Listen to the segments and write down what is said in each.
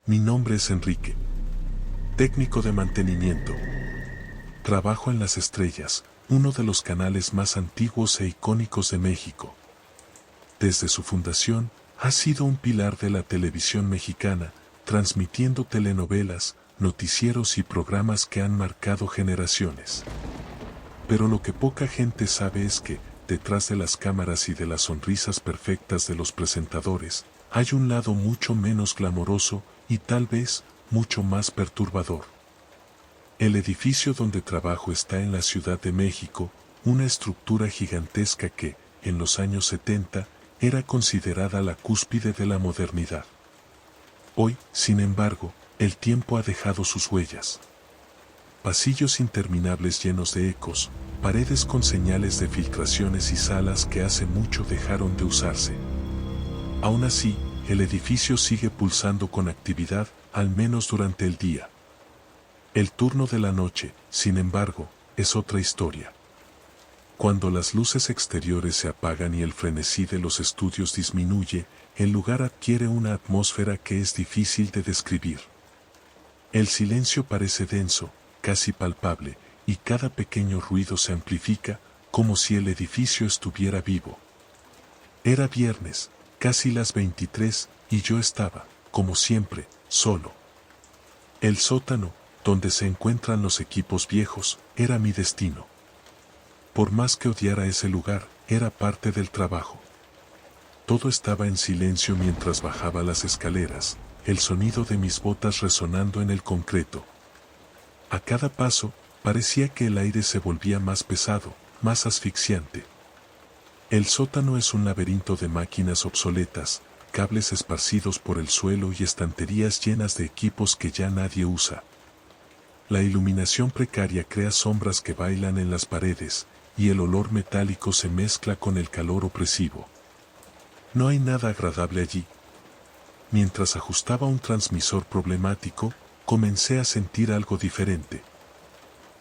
Mi nombre es Enrique, técnico de mantenimiento. Trabajo en Las Estrellas, uno de los canales más antiguos e icónicos de México. Desde su fundación, ha sido un pilar de la televisión mexicana, transmitiendo telenovelas, noticieros y programas que han marcado generaciones. Pero lo que poca gente sabe es que, detrás de las cámaras y de las sonrisas perfectas de los presentadores, hay un lado mucho menos glamoroso y tal vez mucho más perturbador. El edificio donde trabajo está en la Ciudad de México, una estructura gigantesca que, en los años 70, era considerada la cúspide de la modernidad. Hoy, sin embargo, el tiempo ha dejado sus huellas. Pasillos interminables llenos de ecos, paredes con señales de filtraciones y salas que hace mucho dejaron de usarse. Aún así, el edificio sigue pulsando con actividad, al menos durante el día. El turno de la noche, sin embargo, es otra historia. Cuando las luces exteriores se apagan y el frenesí de los estudios disminuye, el lugar adquiere una atmósfera que es difícil de describir. El silencio parece denso, casi palpable, y cada pequeño ruido se amplifica, como si el edificio estuviera vivo. Era viernes, casi las 23, y yo estaba, como siempre, solo. El sótano, donde se encuentran los equipos viejos, era mi destino. Por más que odiara ese lugar, era parte del trabajo. Todo estaba en silencio mientras bajaba las escaleras, el sonido de mis botas resonando en el concreto. A cada paso, parecía que el aire se volvía más pesado, más asfixiante. El sótano es un laberinto de máquinas obsoletas, cables esparcidos por el suelo y estanterías llenas de equipos que ya nadie usa. La iluminación precaria crea sombras que bailan en las paredes, y el olor metálico se mezcla con el calor opresivo. No hay nada agradable allí. Mientras ajustaba un transmisor problemático, comencé a sentir algo diferente.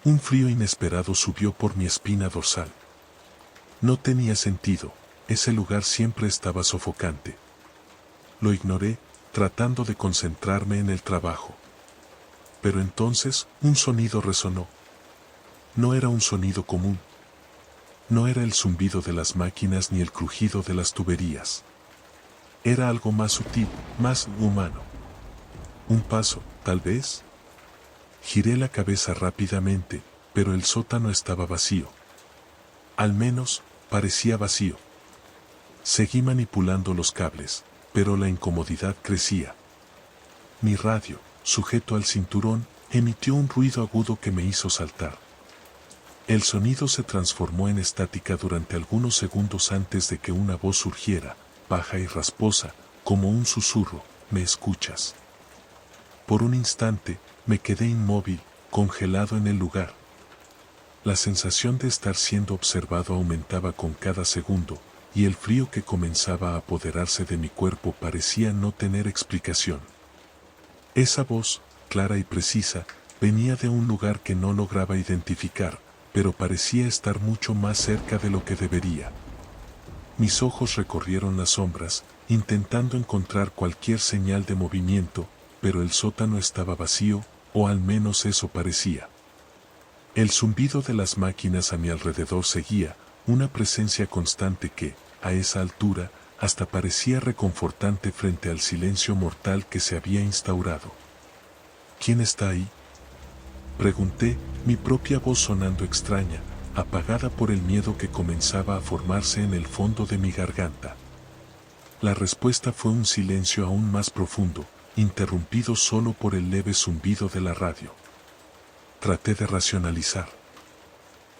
Un frío inesperado subió por mi espina dorsal. No tenía sentido, ese lugar siempre estaba sofocante. Lo ignoré, tratando de concentrarme en el trabajo. Pero entonces, un sonido resonó. No era un sonido común. No era el zumbido de las máquinas ni el crujido de las tuberías. Era algo más sutil, más humano. Un paso, tal vez. Giré la cabeza rápidamente, pero el sótano estaba vacío. Al menos, parecía vacío. Seguí manipulando los cables, pero la incomodidad crecía. Mi radio, sujeto al cinturón, emitió un ruido agudo que me hizo saltar. El sonido se transformó en estática durante algunos segundos antes de que una voz surgiera, baja y rasposa, como un susurro, ¿me escuchas? Por un instante, me quedé inmóvil, congelado en el lugar. La sensación de estar siendo observado aumentaba con cada segundo, y el frío que comenzaba a apoderarse de mi cuerpo parecía no tener explicación. Esa voz, clara y precisa, venía de un lugar que no lograba identificar, pero parecía estar mucho más cerca de lo que debería. Mis ojos recorrieron las sombras, intentando encontrar cualquier señal de movimiento, pero el sótano estaba vacío, o al menos eso parecía. El zumbido de las máquinas a mi alrededor seguía, una presencia constante que, a esa altura, hasta parecía reconfortante frente al silencio mortal que se había instaurado. ¿Quién está ahí?, pregunté, mi propia voz sonando extraña, apagada por el miedo que comenzaba a formarse en el fondo de mi garganta. La respuesta fue un silencio aún más profundo, interrumpido solo por el leve zumbido de la radio. Traté de racionalizar.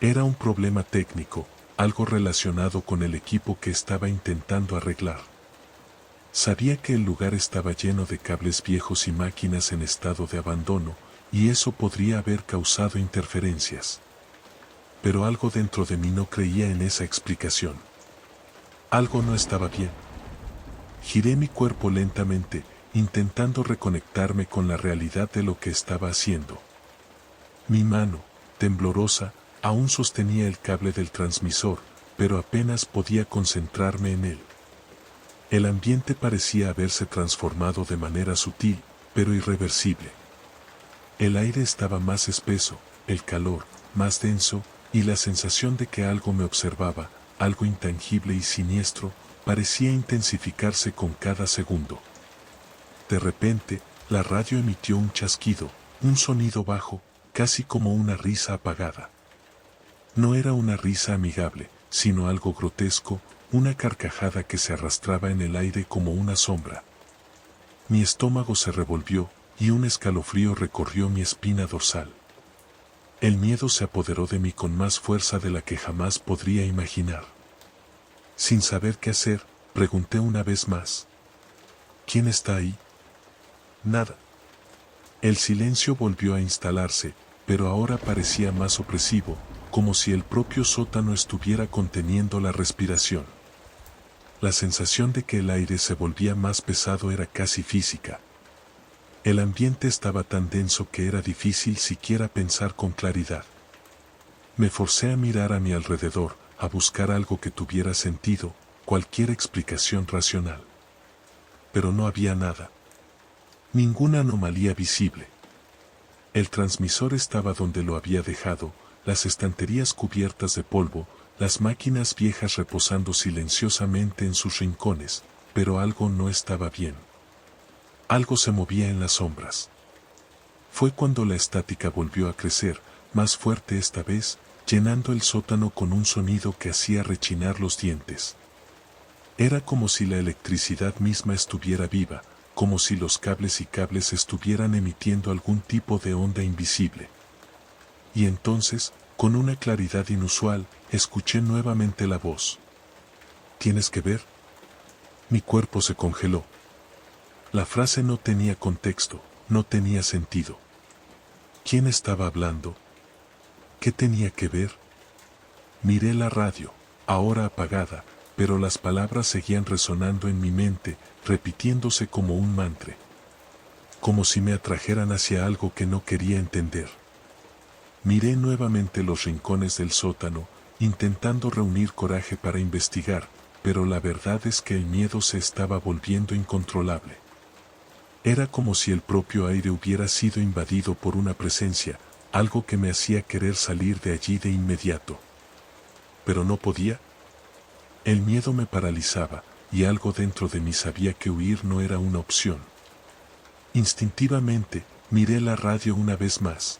Era un problema técnico, algo relacionado con el equipo que estaba intentando arreglar. Sabía que el lugar estaba lleno de cables viejos y máquinas en estado de abandono, y eso podría haber causado interferencias. Pero algo dentro de mí no creía en esa explicación. Algo no estaba bien. Giré mi cuerpo lentamente, intentando reconectarme con la realidad de lo que estaba haciendo. Mi mano, temblorosa, aún sostenía el cable del transmisor, pero apenas podía concentrarme en él. El ambiente parecía haberse transformado de manera sutil, pero irreversible. El aire estaba más espeso, el calor más denso, y la sensación de que algo me observaba, algo intangible y siniestro, parecía intensificarse con cada segundo. De repente, la radio emitió un chasquido, un sonido bajo, casi como una risa apagada. No era una risa amigable, sino algo grotesco, una carcajada que se arrastraba en el aire como una sombra. Mi estómago se revolvió, y un escalofrío recorrió mi espina dorsal. El miedo se apoderó de mí con más fuerza de la que jamás podría imaginar. Sin saber qué hacer, pregunté una vez más. ¿Quién está ahí? Nada. El silencio volvió a instalarse, pero ahora parecía más opresivo, como si el propio sótano estuviera conteniendo la respiración. La sensación de que el aire se volvía más pesado era casi física. El ambiente estaba tan denso que era difícil siquiera pensar con claridad. Me forcé a mirar a mi alrededor, a buscar algo que tuviera sentido, cualquier explicación racional. Pero no había nada. Ninguna anomalía visible. El transmisor estaba donde lo había dejado, las estanterías cubiertas de polvo, las máquinas viejas reposando silenciosamente en sus rincones, pero algo no estaba bien. Algo se movía en las sombras. Fue cuando la estática volvió a crecer, más fuerte esta vez, llenando el sótano con un sonido que hacía rechinar los dientes. Era como si la electricidad misma estuviera viva, como si los cables y cables estuvieran emitiendo algún tipo de onda invisible. Y entonces, con una claridad inusual, escuché nuevamente la voz. ¿Tienes que ver? Mi cuerpo se congeló. La frase no tenía contexto, no tenía sentido. ¿Quién estaba hablando? ¿Qué tenía que ver? Miré la radio, ahora apagada, pero las palabras seguían resonando en mi mente, repitiéndose como un mantra. Como si me atrajeran hacia algo que no quería entender. Miré nuevamente los rincones del sótano, intentando reunir coraje para investigar, pero la verdad es que el miedo se estaba volviendo incontrolable. Era como si el propio aire hubiera sido invadido por una presencia, algo que me hacía querer salir de allí de inmediato. Pero no podía. El miedo me paralizaba, y algo dentro de mí sabía que huir no era una opción. Instintivamente, miré la radio una vez más.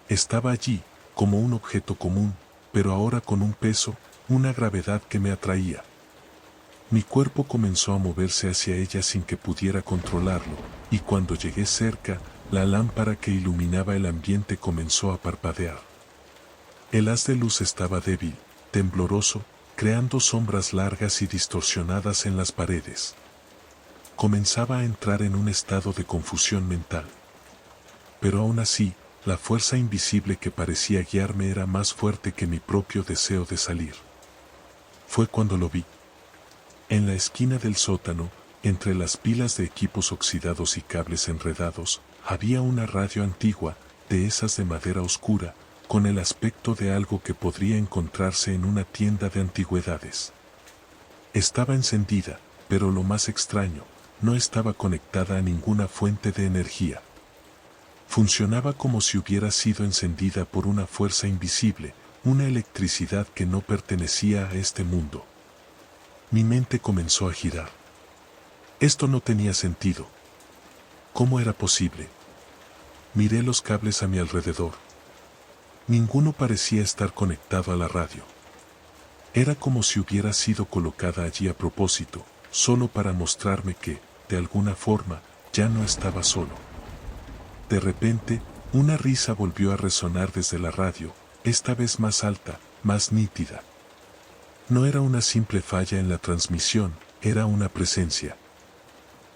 Estaba allí, como un objeto común, pero ahora con un peso, una gravedad que me atraía. Mi cuerpo comenzó a moverse hacia ella sin que pudiera controlarlo, y cuando llegué cerca, la lámpara que iluminaba el ambiente comenzó a parpadear. El haz de luz estaba débil, tembloroso, creando sombras largas y distorsionadas en las paredes. Comenzaba a entrar en un estado de confusión mental. Pero aún así, la fuerza invisible que parecía guiarme era más fuerte que mi propio deseo de salir. Fue cuando lo vi. En la esquina del sótano, entre las pilas de equipos oxidados y cables enredados, había una radio antigua, de esas de madera oscura, con el aspecto de algo que podría encontrarse en una tienda de antigüedades. Estaba encendida, pero lo más extraño, no estaba conectada a ninguna fuente de energía. Funcionaba como si hubiera sido encendida por una fuerza invisible, una electricidad que no pertenecía a este mundo. Mi mente comenzó a girar. Esto no tenía sentido. ¿Cómo era posible? Miré los cables a mi alrededor. Ninguno parecía estar conectado a la radio. Era como si hubiera sido colocada allí a propósito, solo para mostrarme que, de alguna forma, ya no estaba solo. De repente, una risa volvió a resonar desde la radio, esta vez más alta, más nítida. No era una simple falla en la transmisión, era una presencia.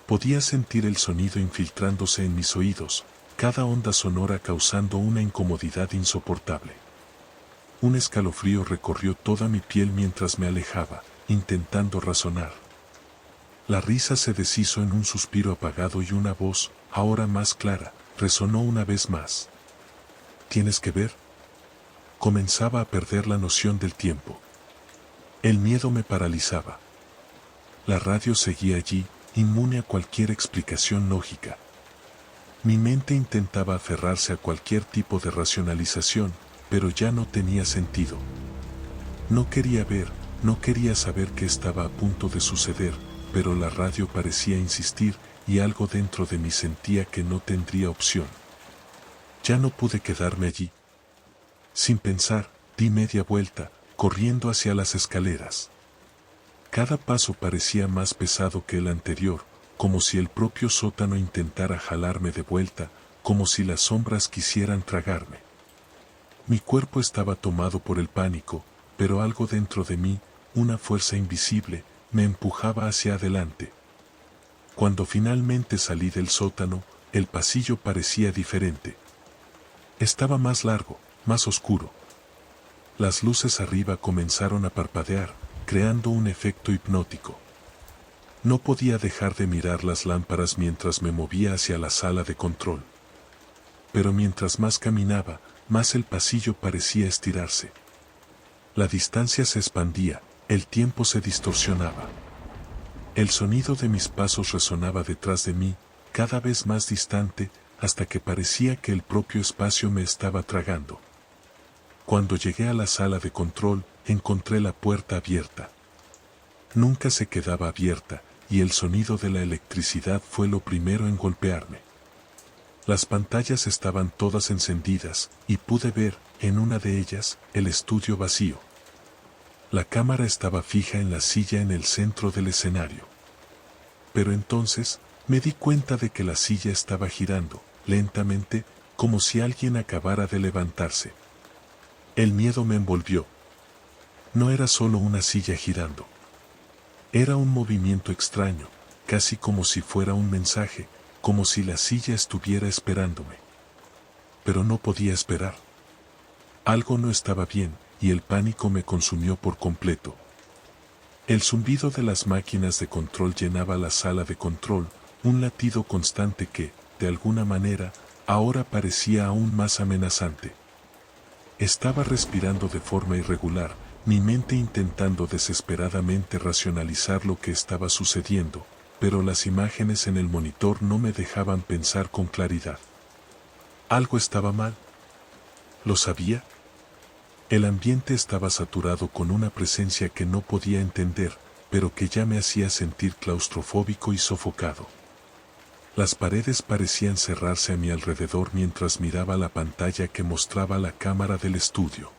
Podía sentir el sonido infiltrándose en mis oídos, cada onda sonora causando una incomodidad insoportable. Un escalofrío recorrió toda mi piel mientras me alejaba, intentando razonar. La risa se deshizo en un suspiro apagado y una voz, ahora más clara, resonó una vez más. ¿Tienes que ver? Comenzaba a perder la noción del tiempo. El miedo me paralizaba. La radio seguía allí, inmune a cualquier explicación lógica. Mi mente intentaba aferrarse a cualquier tipo de racionalización, pero ya no tenía sentido. No quería ver, no quería saber qué estaba a punto de suceder, pero la radio parecía insistir y algo dentro de mí sentía que no tendría opción. Ya no pude quedarme allí. Sin pensar, di media vuelta, corriendo hacia las escaleras. Cada paso parecía más pesado que el anterior, como si el propio sótano intentara jalarme de vuelta, como si las sombras quisieran tragarme. Mi cuerpo estaba tomado por el pánico, pero algo dentro de mí, una fuerza invisible, me empujaba hacia adelante. Cuando finalmente salí del sótano, el pasillo parecía diferente. Estaba más largo, más oscuro. Las luces arriba comenzaron a parpadear, creando un efecto hipnótico. No podía dejar de mirar las lámparas mientras me movía hacia la sala de control. Pero mientras más caminaba, más el pasillo parecía estirarse. La distancia se expandía, el tiempo se distorsionaba. El sonido de mis pasos resonaba detrás de mí, cada vez más distante, hasta que parecía que el propio espacio me estaba tragando. Cuando llegué a la sala de control, encontré la puerta abierta. Nunca se quedaba abierta, y el sonido de la electricidad fue lo primero en golpearme. Las pantallas estaban todas encendidas, y pude ver, en una de ellas, el estudio vacío. La cámara estaba fija en la silla en el centro del escenario. Pero entonces, me di cuenta de que la silla estaba girando, lentamente, como si alguien acabara de levantarse. El miedo me envolvió. No era solo una silla girando. Era un movimiento extraño, casi como si fuera un mensaje, como si la silla estuviera esperándome. Pero no podía esperar. Algo no estaba bien, y el pánico me consumió por completo. El zumbido de las máquinas de control llenaba la sala de control, un latido constante que, de alguna manera, ahora parecía aún más amenazante. Estaba respirando de forma irregular, mi mente intentando desesperadamente racionalizar lo que estaba sucediendo, pero las imágenes en el monitor no me dejaban pensar con claridad. Algo estaba mal. ¿Lo sabía? El ambiente estaba saturado con una presencia que no podía entender, pero que ya me hacía sentir claustrofóbico y sofocado. Las paredes parecían cerrarse a mi alrededor mientras miraba la pantalla que mostraba la cámara del estudio.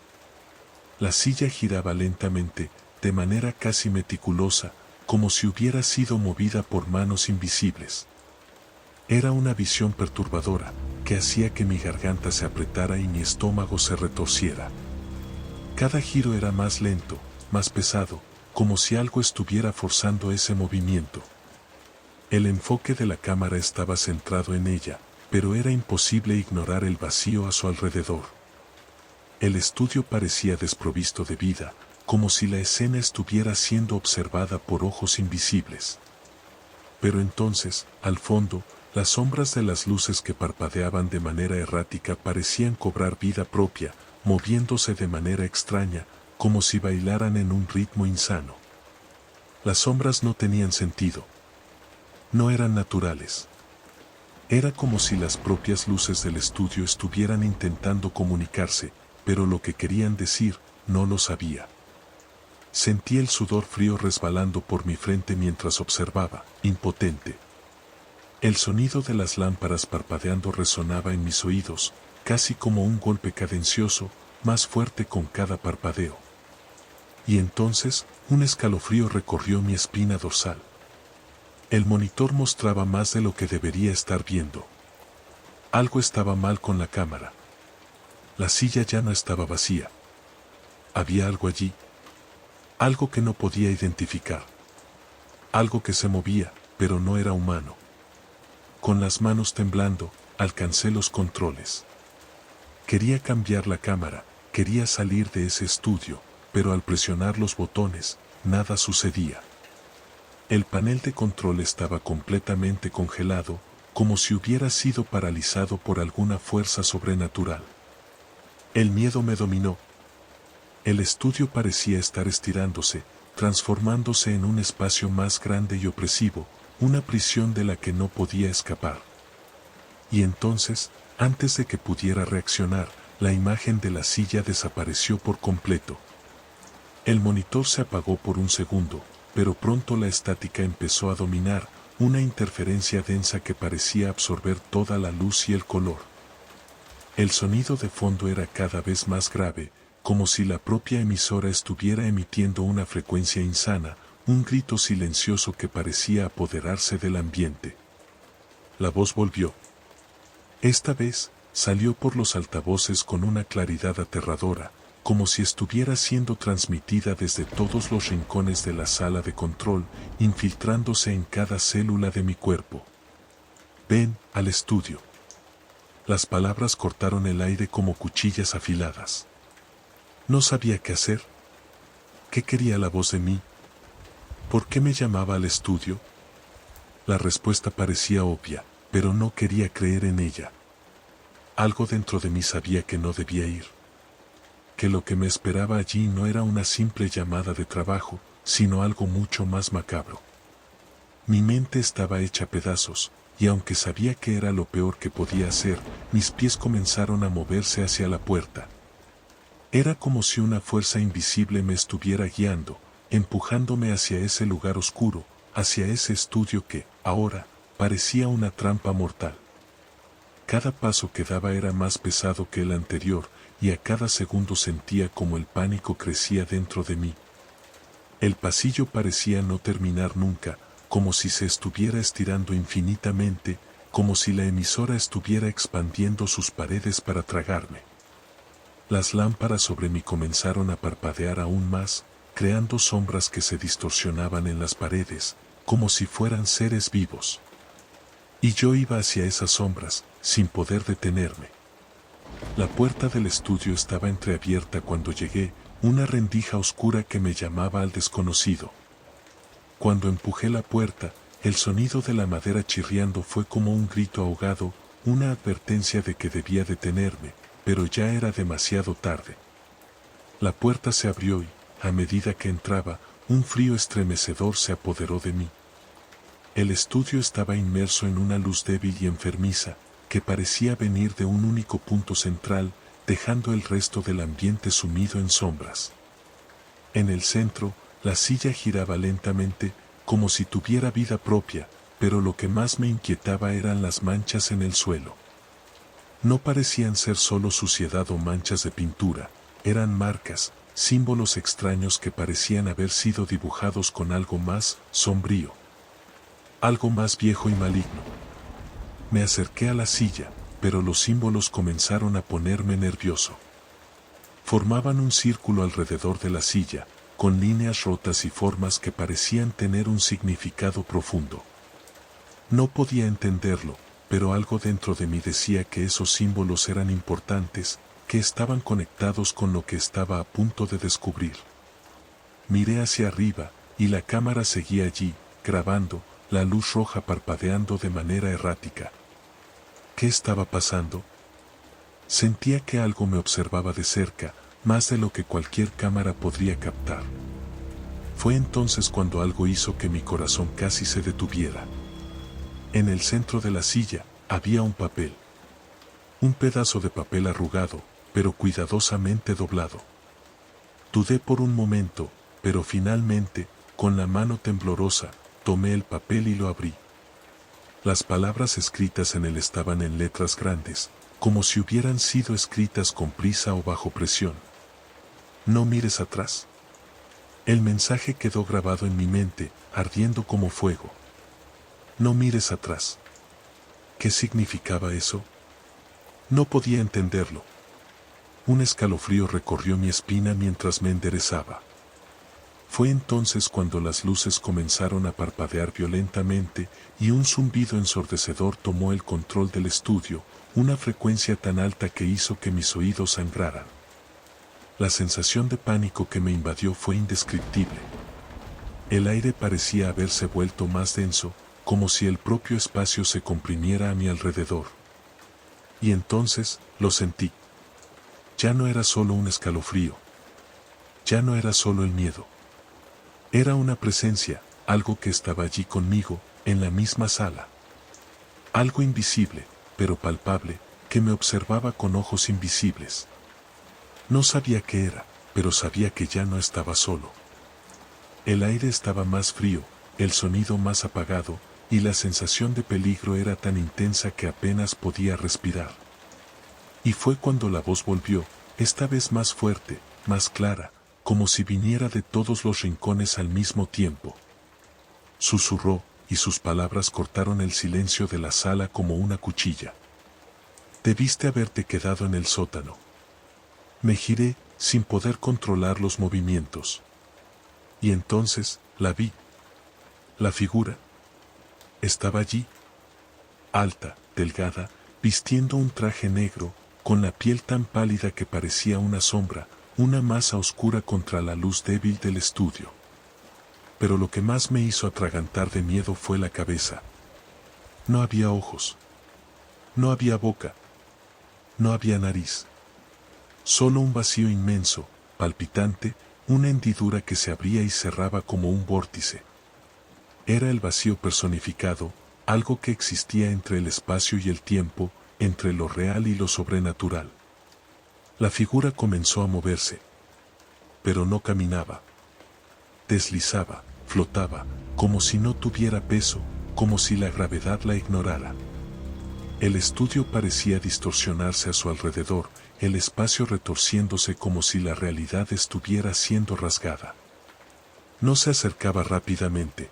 La silla giraba lentamente, de manera casi meticulosa, como si hubiera sido movida por manos invisibles. Era una visión perturbadora, que hacía que mi garganta se apretara y mi estómago se retorciera. Cada giro era más lento, más pesado, como si algo estuviera forzando ese movimiento. El enfoque de la cámara estaba centrado en ella, pero era imposible ignorar el vacío a su alrededor. El estudio parecía desprovisto de vida, como si la escena estuviera siendo observada por ojos invisibles. Pero entonces, al fondo, las sombras de las luces que parpadeaban de manera errática parecían cobrar vida propia, moviéndose de manera extraña, como si bailaran en un ritmo insano. Las sombras no tenían sentido. No eran naturales. Era como si las propias luces del estudio estuvieran intentando comunicarse, pero lo que querían decir, no lo sabía. Sentí el sudor frío resbalando por mi frente mientras observaba, impotente. El sonido de las lámparas parpadeando resonaba en mis oídos, casi como un golpe cadencioso, más fuerte con cada parpadeo. Y entonces, un escalofrío recorrió mi espina dorsal. El monitor mostraba más de lo que debería estar viendo. Algo estaba mal con la cámara. La silla ya no estaba vacía. Había algo allí. Algo que no podía identificar. Algo que se movía, pero no era humano. Con las manos temblando, alcancé los controles. Quería cambiar la cámara, quería salir de ese estudio, pero al presionar los botones, nada sucedía. El panel de control estaba completamente congelado, como si hubiera sido paralizado por alguna fuerza sobrenatural. El miedo me dominó. El estudio parecía estar estirándose, transformándose en un espacio más grande y opresivo, una prisión de la que no podía escapar. Y entonces, antes de que pudiera reaccionar, la imagen de la silla desapareció por completo. El monitor se apagó por un segundo, pero pronto la estática empezó a dominar, una interferencia densa que parecía absorber toda la luz y el color. El sonido de fondo era cada vez más grave, como si la propia emisora estuviera emitiendo una frecuencia insana, un grito silencioso que parecía apoderarse del ambiente. La voz volvió. Esta vez, salió por los altavoces con una claridad aterradora, como si estuviera siendo transmitida desde todos los rincones de la sala de control, infiltrándose en cada célula de mi cuerpo. Ven al estudio. Las palabras cortaron el aire como cuchillas afiladas. No sabía qué hacer. ¿Qué quería la voz de mí? ¿Por qué me llamaba al estudio? La respuesta parecía obvia, pero no quería creer en ella. Algo dentro de mí sabía que no debía ir. Que lo que me esperaba allí no era una simple llamada de trabajo, sino algo mucho más macabro. Mi mente estaba hecha pedazos, y aunque sabía que era lo peor que podía hacer, mis pies comenzaron a moverse hacia la puerta. Era como si una fuerza invisible me estuviera guiando, empujándome hacia ese lugar oscuro, hacia ese estudio que, ahora, parecía una trampa mortal. Cada paso que daba era más pesado que el anterior, y a cada segundo sentía como el pánico crecía dentro de mí. El pasillo parecía no terminar nunca, como si se estuviera estirando infinitamente, como si la emisora estuviera expandiendo sus paredes para tragarme. Las lámparas sobre mí comenzaron a parpadear aún más, creando sombras que se distorsionaban en las paredes, como si fueran seres vivos. Y yo iba hacia esas sombras, sin poder detenerme. La puerta del estudio estaba entreabierta cuando llegué, una rendija oscura que me llamaba al desconocido. Cuando empujé la puerta, el sonido de la madera chirriando fue como un grito ahogado, una advertencia de que debía detenerme, pero ya era demasiado tarde. La puerta se abrió y, a medida que entraba, un frío estremecedor se apoderó de mí. El estudio estaba inmerso en una luz débil y enfermiza, que parecía venir de un único punto central, dejando el resto del ambiente sumido en sombras. En el centro, la silla giraba lentamente, como si tuviera vida propia, pero lo que más me inquietaba eran las manchas en el suelo. No parecían ser solo suciedad o manchas de pintura, eran marcas, símbolos extraños que parecían haber sido dibujados con algo más sombrío. Algo más viejo y maligno. Me acerqué a la silla, pero los símbolos comenzaron a ponerme nervioso. Formaban un círculo alrededor de la silla, con líneas rotas y formas que parecían tener un significado profundo. No podía entenderlo, pero algo dentro de mí decía que esos símbolos eran importantes, que estaban conectados con lo que estaba a punto de descubrir. Miré hacia arriba, y la cámara seguía allí, grabando, la luz roja parpadeando de manera errática. ¿Qué estaba pasando? Sentía que algo me observaba de cerca, más de lo que cualquier cámara podría captar. Fue entonces cuando algo hizo que mi corazón casi se detuviera. En el centro de la silla, había un papel. Un pedazo de papel arrugado, pero cuidadosamente doblado. Dudé por un momento, pero finalmente, con la mano temblorosa, tomé el papel y lo abrí. Las palabras escritas en él estaban en letras grandes, como si hubieran sido escritas con prisa o bajo presión. No mires atrás. El mensaje quedó grabado en mi mente, ardiendo como fuego. No mires atrás. ¿Qué significaba eso? No podía entenderlo. Un escalofrío recorrió mi espina mientras me enderezaba. Fue entonces cuando las luces comenzaron a parpadear violentamente y un zumbido ensordecedor tomó el control del estudio, una frecuencia tan alta que hizo que mis oídos sangraran. La sensación de pánico que me invadió fue indescriptible. El aire parecía haberse vuelto más denso, como si el propio espacio se comprimiera a mi alrededor. Y entonces, lo sentí. Ya no era solo un escalofrío. Ya no era solo el miedo. Era una presencia, algo que estaba allí conmigo, en la misma sala. Algo invisible, pero palpable, que me observaba con ojos invisibles. No sabía qué era, pero sabía que ya no estaba solo. El aire estaba más frío, el sonido más apagado, y la sensación de peligro era tan intensa que apenas podía respirar. Y fue cuando la voz volvió, esta vez más fuerte, más clara, como si viniera de todos los rincones al mismo tiempo. Susurró, y sus palabras cortaron el silencio de la sala como una cuchilla. Debiste haberte quedado en el sótano. Me giré, sin poder controlar los movimientos. Y entonces, la vi. La figura. Estaba allí. Alta, delgada, vistiendo un traje negro, con la piel tan pálida que parecía una sombra, una masa oscura contra la luz débil del estudio. Pero lo que más me hizo atragantar de miedo fue la cabeza. No había ojos. No había boca. No había nariz. Solo un vacío inmenso, palpitante, una hendidura que se abría y cerraba como un vórtice. Era el vacío personificado, algo que existía entre el espacio y el tiempo, entre lo real y lo sobrenatural. La figura comenzó a moverse. Pero no caminaba. Deslizaba, flotaba, como si no tuviera peso, como si la gravedad la ignorara. El estudio parecía distorsionarse a su alrededor, el espacio retorciéndose como si la realidad estuviera siendo rasgada. No se acercaba rápidamente.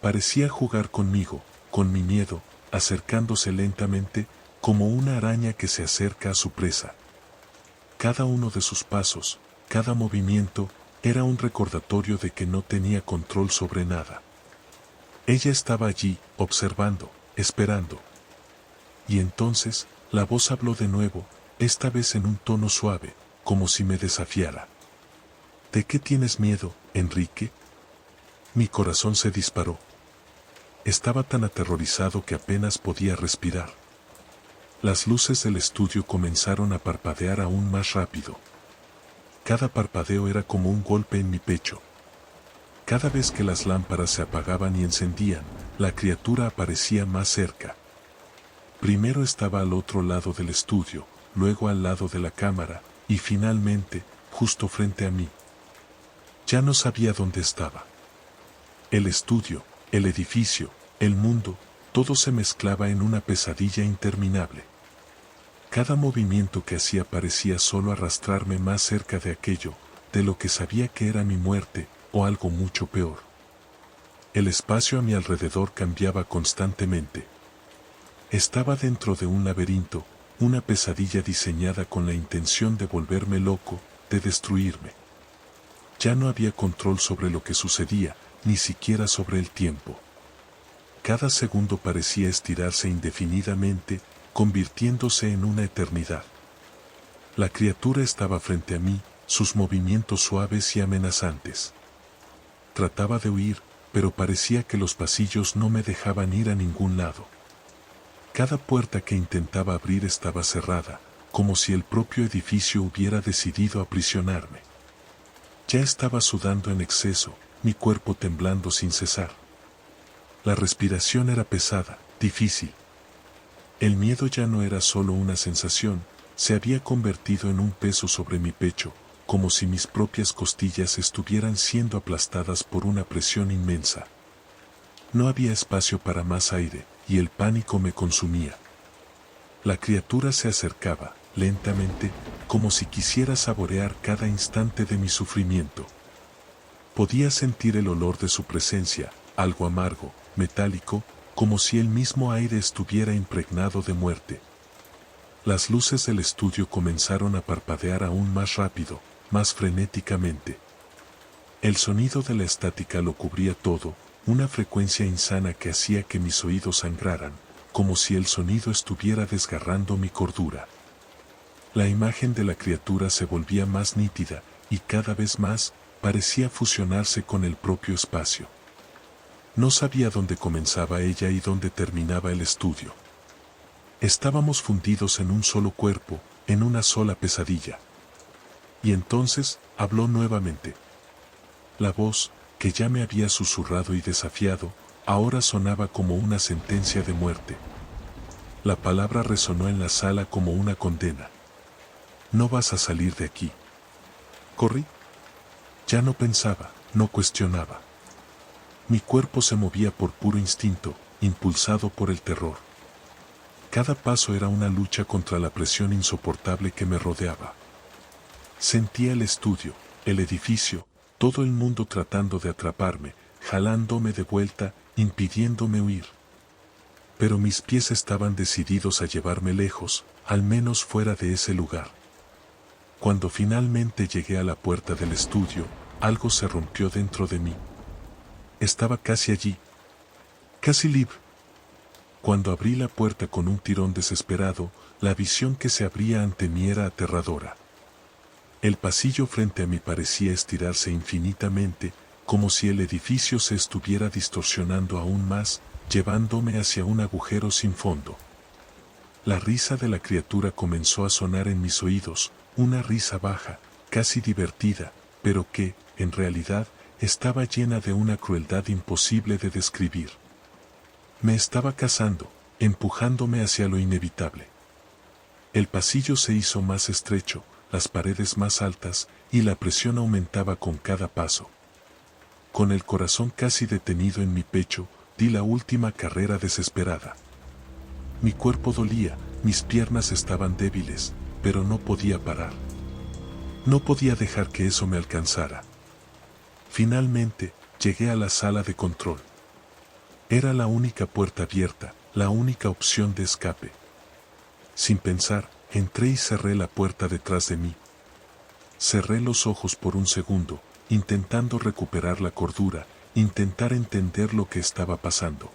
Parecía jugar conmigo, con mi miedo, acercándose lentamente, como una araña que se acerca a su presa. Cada uno de sus pasos, cada movimiento, era un recordatorio de que no tenía control sobre nada. Ella estaba allí, observando, esperando. Y entonces, la voz habló de nuevo, esta vez en un tono suave, como si me desafiara. ¿De qué tienes miedo, Enrique? Mi corazón se disparó. Estaba tan aterrorizado que apenas podía respirar. Las luces del estudio comenzaron a parpadear aún más rápido. Cada parpadeo era como un golpe en mi pecho. Cada vez que las lámparas se apagaban y encendían, la criatura aparecía más cerca. Primero estaba al otro lado del estudio, luego al lado de la cámara, y finalmente, justo frente a mí. Ya no sabía dónde estaba. El estudio, el edificio, el mundo, todo se mezclaba en una pesadilla interminable. Cada movimiento que hacía parecía solo arrastrarme más cerca de aquello, de lo que sabía que era mi muerte, o algo mucho peor. El espacio a mi alrededor cambiaba constantemente. Estaba dentro de un laberinto, una pesadilla diseñada con la intención de volverme loco, de destruirme. Ya no había control sobre lo que sucedía, ni siquiera sobre el tiempo. Cada segundo parecía estirarse indefinidamente, convirtiéndose en una eternidad. La criatura estaba frente a mí, sus movimientos suaves y amenazantes. Trataba de huir, pero parecía que los pasillos no me dejaban ir a ningún lado. Cada puerta que intentaba abrir estaba cerrada, como si el propio edificio hubiera decidido aprisionarme. Ya estaba sudando en exceso, mi cuerpo temblando sin cesar. La respiración era pesada, difícil. El miedo ya no era solo una sensación, se había convertido en un peso sobre mi pecho, como si mis propias costillas estuvieran siendo aplastadas por una presión inmensa. No había espacio para más aire, y el pánico me consumía. La criatura se acercaba, lentamente, como si quisiera saborear cada instante de mi sufrimiento. Podía sentir el olor de su presencia, algo amargo, metálico, como si el mismo aire estuviera impregnado de muerte. Las luces del estudio comenzaron a parpadear aún más rápido, más frenéticamente. El sonido de la estática lo cubría todo, una frecuencia insana que hacía que mis oídos sangraran, como si el sonido estuviera desgarrando mi cordura. La imagen de la criatura se volvía más nítida, y cada vez más, parecía fusionarse con el propio espacio. No sabía dónde comenzaba ella y dónde terminaba el estudio. Estábamos fundidos en un solo cuerpo, en una sola pesadilla. Y entonces, habló nuevamente. La voz, que ya me había susurrado y desafiado, ahora sonaba como una sentencia de muerte. La palabra resonó en la sala como una condena. No vas a salir de aquí. Corrí. Ya no pensaba, no cuestionaba. Mi cuerpo se movía por puro instinto, impulsado por el terror. Cada paso era una lucha contra la presión insoportable que me rodeaba. Sentía el estudio, el edificio, todo el mundo tratando de atraparme, jalándome de vuelta, impidiéndome huir. Pero mis pies estaban decididos a llevarme lejos, al menos fuera de ese lugar. Cuando finalmente llegué a la puerta del estudio, algo se rompió dentro de mí. Estaba casi allí, casi libre. Cuando abrí la puerta con un tirón desesperado, la visión que se abría ante mí era aterradora. El pasillo frente a mí parecía estirarse infinitamente, como si el edificio se estuviera distorsionando aún más, llevándome hacia un agujero sin fondo. La risa de la criatura comenzó a sonar en mis oídos, una risa baja, casi divertida, pero que, en realidad, estaba llena de una crueldad imposible de describir. Me estaba cazando, empujándome hacia lo inevitable. El pasillo se hizo más estrecho, las paredes más altas, y la presión aumentaba con cada paso. Con el corazón casi detenido en mi pecho, di la última carrera desesperada. Mi cuerpo dolía, mis piernas estaban débiles, pero no podía parar. No podía dejar que eso me alcanzara. Finalmente, llegué a la sala de control. Era la única puerta abierta, la única opción de escape. Sin pensar, entré y cerré la puerta detrás de mí. Cerré los ojos por un segundo, intentando recuperar la cordura, intentar entender lo que estaba pasando.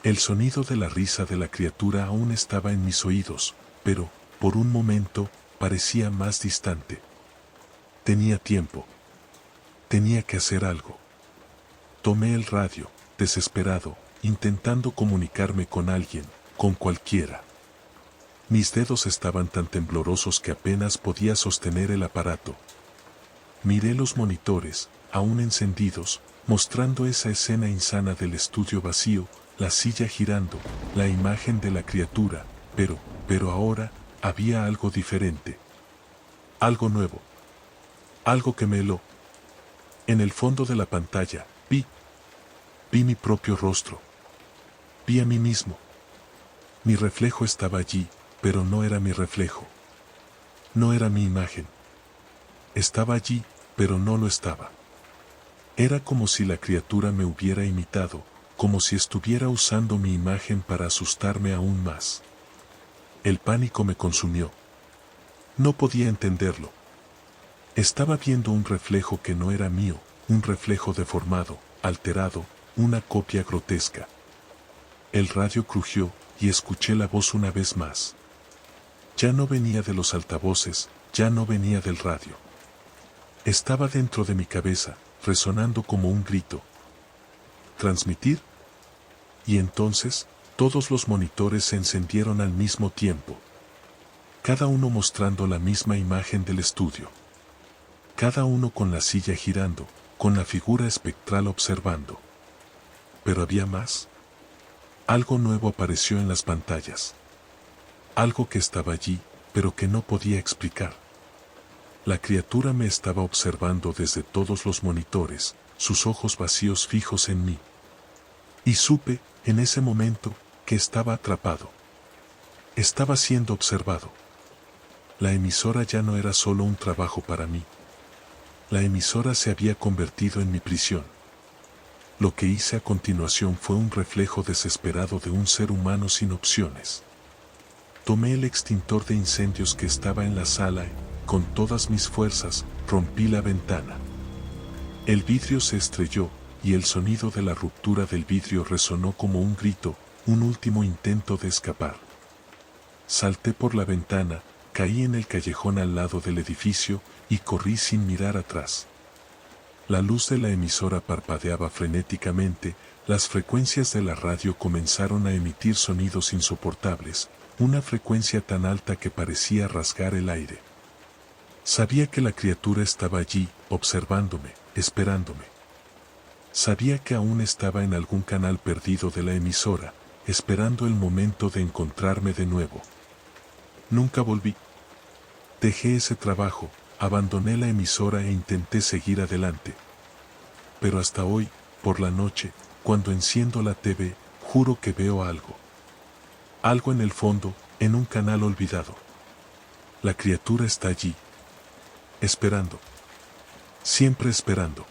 El sonido de la risa de la criatura aún estaba en mis oídos, pero, por un momento, parecía más distante. Tenía tiempo. Tenía que hacer algo. Tomé el radio, desesperado, intentando comunicarme con alguien, con cualquiera. Mis dedos estaban tan temblorosos que apenas podía sostener el aparato. Miré los monitores, aún encendidos, mostrando esa escena insana del estudio vacío, la silla girando, la imagen de la criatura, pero ahora, había algo diferente. Algo nuevo. Algo que me heló. En el fondo de la pantalla, vi mi propio rostro. Vi a mí mismo. Mi reflejo estaba allí, pero no era mi reflejo. No era mi imagen. Estaba allí, pero no lo estaba. Era como si la criatura me hubiera imitado, como si estuviera usando mi imagen para asustarme aún más. El pánico me consumió. No podía entenderlo. Estaba viendo un reflejo que no era mío, un reflejo deformado, alterado, una copia grotesca. El radio crujió y escuché la voz una vez más. Ya no venía de los altavoces, ya no venía del radio. Estaba dentro de mi cabeza, resonando como un grito. ¿Transmitir? Y entonces, todos los monitores se encendieron al mismo tiempo. Cada uno mostrando la misma imagen del estudio. Cada uno con la silla girando, con la figura espectral observando. Pero había más. Algo nuevo apareció en las pantallas. Algo que estaba allí, pero que no podía explicar. La criatura me estaba observando desde todos los monitores, sus ojos vacíos fijos en mí. Y supe, en ese momento, que estaba atrapado. Estaba siendo observado. La emisora ya no era solo un trabajo para mí. La emisora se había convertido en mi prisión. Lo que hice a continuación fue un reflejo desesperado de un ser humano sin opciones. Tomé el extintor de incendios que estaba en la sala y, con todas mis fuerzas, rompí la ventana. El vidrio se estrelló, y el sonido de la ruptura del vidrio resonó como un grito, un último intento de escapar. Salté por la ventana, caí en el callejón al lado del edificio, y corrí sin mirar atrás. La luz de la emisora parpadeaba frenéticamente, las frecuencias de la radio comenzaron a emitir sonidos insoportables, una frecuencia tan alta que parecía rasgar el aire. Sabía que la criatura estaba allí, observándome, esperándome. Sabía que aún estaba en algún canal perdido de la emisora, esperando el momento de encontrarme de nuevo. Nunca volví. Dejé ese trabajo, abandoné la emisora e intenté seguir adelante. Pero hasta hoy, por la noche, cuando enciendo la TV, juro que veo algo. Algo en el fondo, en un canal olvidado. La criatura está allí. Esperando. Siempre esperando.